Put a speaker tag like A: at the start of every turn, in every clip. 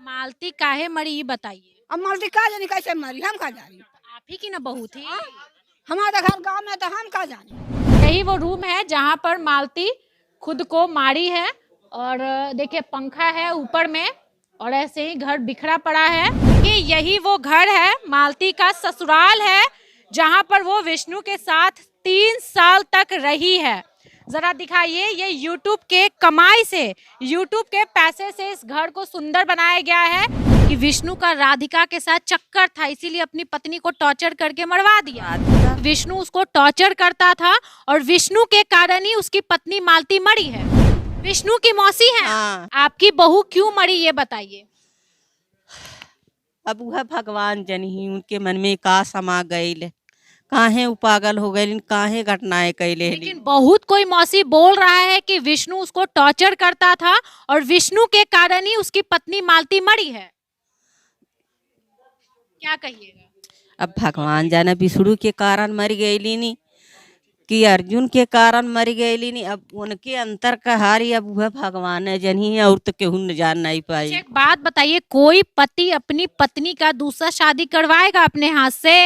A: मालती काहे मरी ये बताइए।
B: अब मालती का जानी कैसे मरी, हम का जानी।
A: आप ही की ना बहू थी।
B: हमारा घर गांव में तो हम का जानी।
A: यही वो रूम है जहाँ पर मालती खुद को मारी है। और देखिए पंखा है ऊपर में और ऐसे ही घर बिखरा पड़ा है कि यही वो घर है, मालती का ससुराल है, जहाँ पर वो विष्णु के साथ 3 साल तक रही है। जरा दिखाइए, ये YouTube के कमाई से, YouTube के पैसे से इस घर को सुंदर बनाया गया है कि विष्णु का राधिका के साथ चक्कर था, इसीलिए अपनी पत्नी को टॉर्चर करके मरवा दिया। विष्णु उसको टॉर्चर करता था और विष्णु के कारण ही उसकी पत्नी मालती मरी है। विष्णु की मौसी है।
C: हाँ।
A: आपकी बहू क्यों मरी ये बताइए।
C: अब वह भगवान जनी उनके मन में का समा गईल, काहे उ पागल हो गए, काहे घटनाएं कैले।
A: लेकिन बहुत कोई मौसी बोल रहा है कि विष्णु उसको टॉर्चर करता था और विष्णु के कारण ही उसकी पत्नी मालती मरी है। क्या कहिएगा।
C: अब भगवान जाने विष्णु के कारण मर गईली नी कि अर्जुन के कारण मर गईली नी। अब उनके अंतर का हारी अब वह भगवान है जनी, और तो केहू न जान नहीं पाई।
A: अच्छा, एक बात बताइए, कोई पति अपनी पत्नी का दूसरा शादी करवाएगा अपने हाथ से।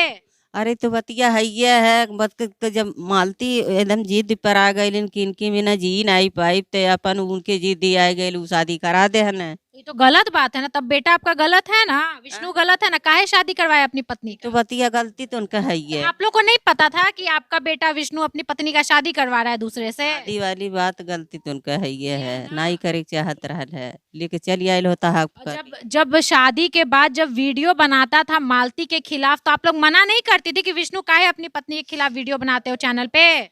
C: अरे तो बतिया है ये है तो जब मालती एकदम जिद पर आ गई कि इनकी बिना जी नहीं पाई तो अपन उनके जिद आ गई शादी करा दे है ना।
A: ये तो गलत बात है ना, तब बेटा आपका गलत है ना, विष्णु गलत है ना, काहे शादी करवाए अपनी पत्नी का।
C: तो बतिया गलती तो उनका है ही है।
A: आप लोग को नहीं पता था कि आपका बेटा विष्णु अपनी पत्नी का शादी करवा रहा है दूसरे से।
C: शादी वाली बात गलती तो उनका है ये है, नहीं करे चाहत रहल है लेके चली आयल होता है।
A: जब जब शादी के बाद जब वीडियो बनाता था मालती के खिलाफ तो आप लोग मना नहीं करती थी कि विष्णु काहे अपनी पत्नी के खिलाफ वीडियो बनाते हो चैनल पे।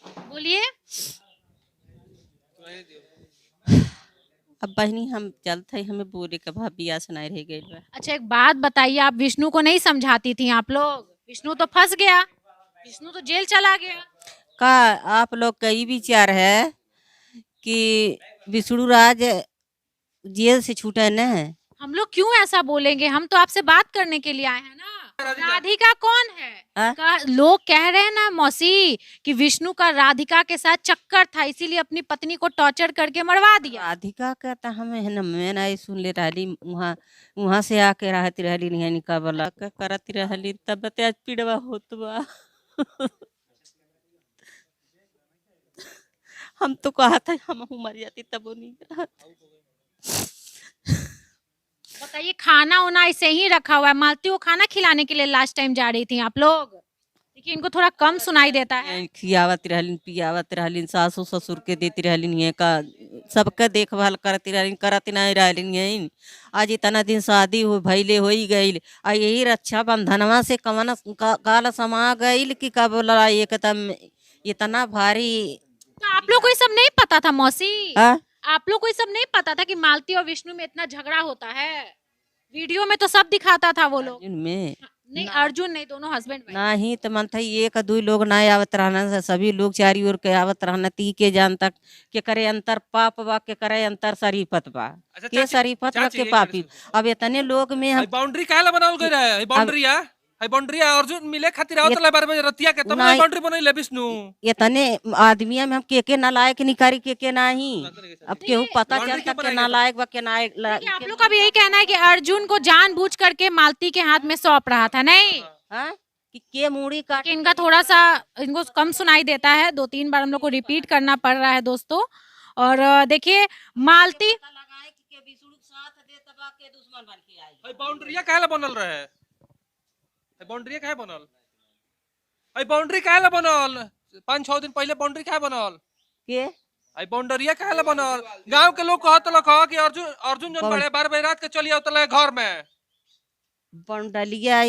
A: बोलिए।
C: अब बहनी हम चलते हैं, हमें बोले का भाभी आ सुनाई रह गई।
A: अच्छा, एक बात बताइए, आप विष्णु को नहीं समझाती थी आप लोग। विष्णु तो फंस गया, विष्णु तो जेल चला गया।
C: का आप लोग कई विचार है कि विष्णु राज जेल से छूटे न है।
A: हम लोग क्यों ऐसा बोलेंगे, हम तो आपसे बात करने के लिए आए हैं ना। राधिका कौन है। लोग कह रहे हैं ना मौसी कि विष्णु का राधिका के साथ चक्कर था, इसीलिए अपनी पत्नी को टॉर्चर करके मरवा दिया।
C: राधिका का तो हमें है ना, मैं नहीं सुन ले रही, वहाँ से आके रहती रहली नहीं निकाला करती रहली तब बते आज पीड़वा होत बा। हम तो कहा था हम मर जाती तब वो नहीं रहा।
A: बताइए, खाना उना ऐसे ही रखा हुआ है, मालती को खाना खिलाने के लिए लास्ट टाइम जा रही थी आप लोग। देखिए इनको थोड़ा कम सुनाई देता है।
C: खियावत रहलिन पियावत रहलिन सासू ससुर के देती रहलिन ये का सबका देखभाल करती रहलिन, करती नहीं रहलिन यही। आज इतना दिन शादी हो भैले हो ही गई, आ यही रक्षा बंधनवा से कवन काल समा गई कि का बोला एकदम इतना भारी।
A: तो आप लोग को ये सब नहीं पता था मौसी।
C: हाँ?
A: आप लोग को ये सब नहीं पता था कि मालती और विष्णु में इतना झगड़ा होता है। वीडियो में तो सब दिखाता था वो लोग।
C: में
A: नहीं अर्जुन नहीं, दोनों हस्बैंड वाइफ।
C: नहीं तो मन था एक दो लोग ना आवत रहना, सभी लोग चारी ओर के आवत रहना ती के जान तक के करे अंतर पाप बा के करे अंतर शरीफत बा।
D: अच्छा,
C: के शरीफत बा के पापी। अब इतने लोग में हम
D: बाउंड्री काहे ला बनावल गई रहे। हई बाउंड्री अर्जुन मिले खातिर आवत ला बार बजे रतिया के तब ना बाउंड्री बनइले विष्णु।
C: इतने आदमिया में हम के नालायक निकारी के नहीं। अब केहू पता चलता के नालायक बा के नालायक।
A: आप लोग का भी यही कहना है कि अर्जुन को जानबूझ करके मालती के हाथ में सौंप रहा था नहीं।
C: हाँ? कि के मूड़ी काट
A: इनका थोड़ा सा इनको कम सुनाई देता है, 2-3 बार हम लोग को रिपीट करना पड़ रहा है दोस्तों। और देखिए मालती
D: बाउंड्री काहे ला बनल रहे। बाउंड्री काहे बनल। हई बाउंड्री काहे ला बनल। 5-6 दिन पहले बाउंड्री काहे बनल
C: के
D: हई बाउंड्री काहे ला बनल। गांव के लोग कहत लख कि अर्जुन जन बड़े 12 बजे रात के चली आवत घर में।
C: बंडलिया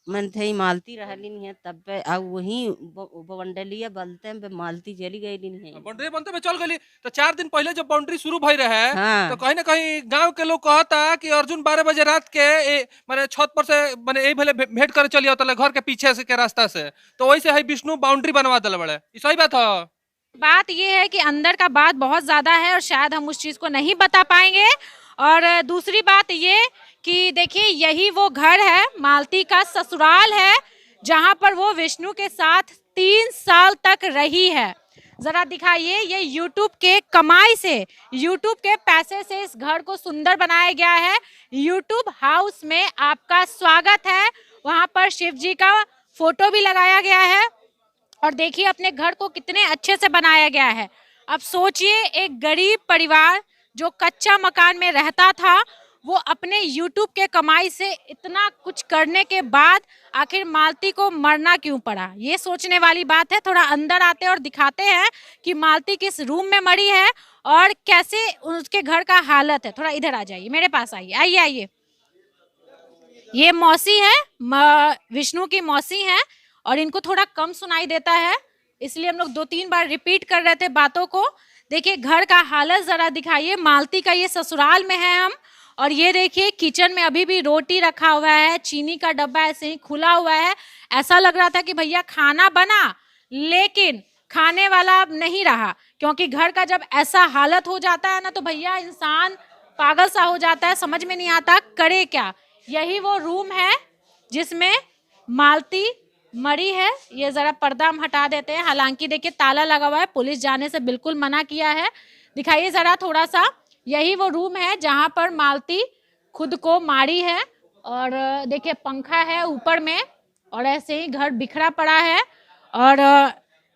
C: मन थे मालती रहलिन है तब वही बंडलिया बलते में मालती चली गई है।
D: बाउंड्री बनते में चल गई तो 4 दिन पहले जब बाउंड्री शुरू भई रहे।
C: हाँ।
D: तो कहीं ना कहीं गांव के लोग कहता कि अर्जुन 12 बजे रात के माने छत पर से माने यही भले भेंट करे चली आवत घर के पीछे से के रास्ता से। तो वैसे है विष्णु बाउंड्री बनवा दिल बड़े। सही बात है।
A: बात ये है कि अंदर का बात बहुत ज्यादा है और शायद हम उस चीज को नहीं बता पाएंगे। और दूसरी बात ये कि देखिए यही वो घर है, मालती का ससुराल है, जहां पर वो विष्णु के साथ 3 साल तक रही है। जरा दिखाइए, ये YouTube के कमाई से, YouTube के पैसे से इस घर को सुंदर बनाया गया है। YouTube हाउस में आपका स्वागत है। वहां पर शिव जी का फोटो भी लगाया गया है और देखिए अपने घर को कितने अच्छे से बनाया गया है। अब सोचिए एक गरीब परिवार जो कच्चा मकान में रहता था, वो अपने YouTube के कमाई से इतना कुछ करने के बाद आखिर मालती को मरना क्यों पड़ा, ये सोचने वाली बात है। थोड़ा अंदर आते और दिखाते हैं कि मालती किस रूम में मरी है और कैसे उसके घर का हालत है। थोड़ा इधर आ जाइए, मेरे पास आइए, आइए आइए। ये मौसी है, विष्णु की मौसी है और इनको थोड़ा कम सुनाई देता है, इसलिए हम लोग 2-3 बार रिपीट कर रहे थे बातों को। देखिए घर का हालत जरा दिखाइए। मालती का ये ससुराल में है हम, और ये देखिए किचन में अभी भी रोटी रखा हुआ है, चीनी का डब्बा ऐसे ही खुला हुआ है। ऐसा लग रहा था कि भैया खाना बना, लेकिन खाने वाला अब नहीं रहा, क्योंकि घर का जब ऐसा हालत हो जाता है ना तो भैया इंसान पागल सा हो जाता है, समझ में नहीं आता करे क्या। यही वो रूम है जिसमें मालती मरी है। ये जरा पर्दा हम हटा देते हैं, हालांकि देखिए ताला लगा हुआ है, पुलिस जाने से बिल्कुल मना किया है। दिखाइए जरा थोड़ा सा, यही वो रूम है जहां पर मालती खुद को मारी है। और देखिए पंखा है ऊपर में और ऐसे ही घर बिखरा पड़ा है। और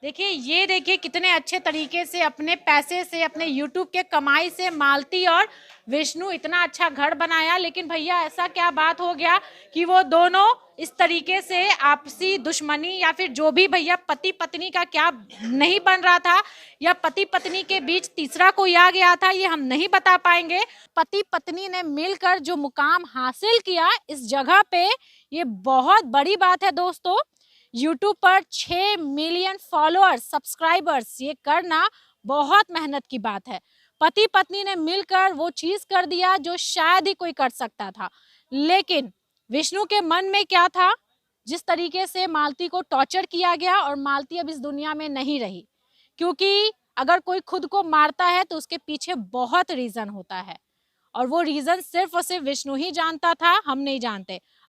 A: देखिए ये देखिए कितने अच्छे तरीके से अपने पैसे से, अपने YouTube के कमाई से मालती और विष्णु इतना अच्छा घर बनाया। लेकिन भैया ऐसा क्या बात हो गया कि वो दोनों इस तरीके से आपसी दुश्मनी, या फिर जो भी भैया पति पत्नी का क्या नहीं बन रहा था, या पति पत्नी के बीच तीसरा कोई आ गया था, ये हम नहीं बता पाएंगे। पति पत्नी ने मिलकर जो मुकाम हासिल किया इस जगह पे, ये बहुत बड़ी बात है दोस्तों। YouTube पर 6 मिलियन फॉलोअर्स, सब्सक्राइबर्स, ये करना बहुत मेहनत की बात है। पति पत्नी ने मिलकर वो चीज कर दिया जो शायद ही कोई कर सकता था। लेकिन विष्णु के मन में क्या था, जिस तरीके से मालती को टॉर्चर किया गया, और मालती अब इस दुनिया में नहीं रही। क्योंकि अगर कोई खुद को मारता है तो उसके पीछे बहुत रीजन होता है, और वो रीजन सिर्फ और सिर्फ विष्णु ही जानता था, हम नहीं जानते।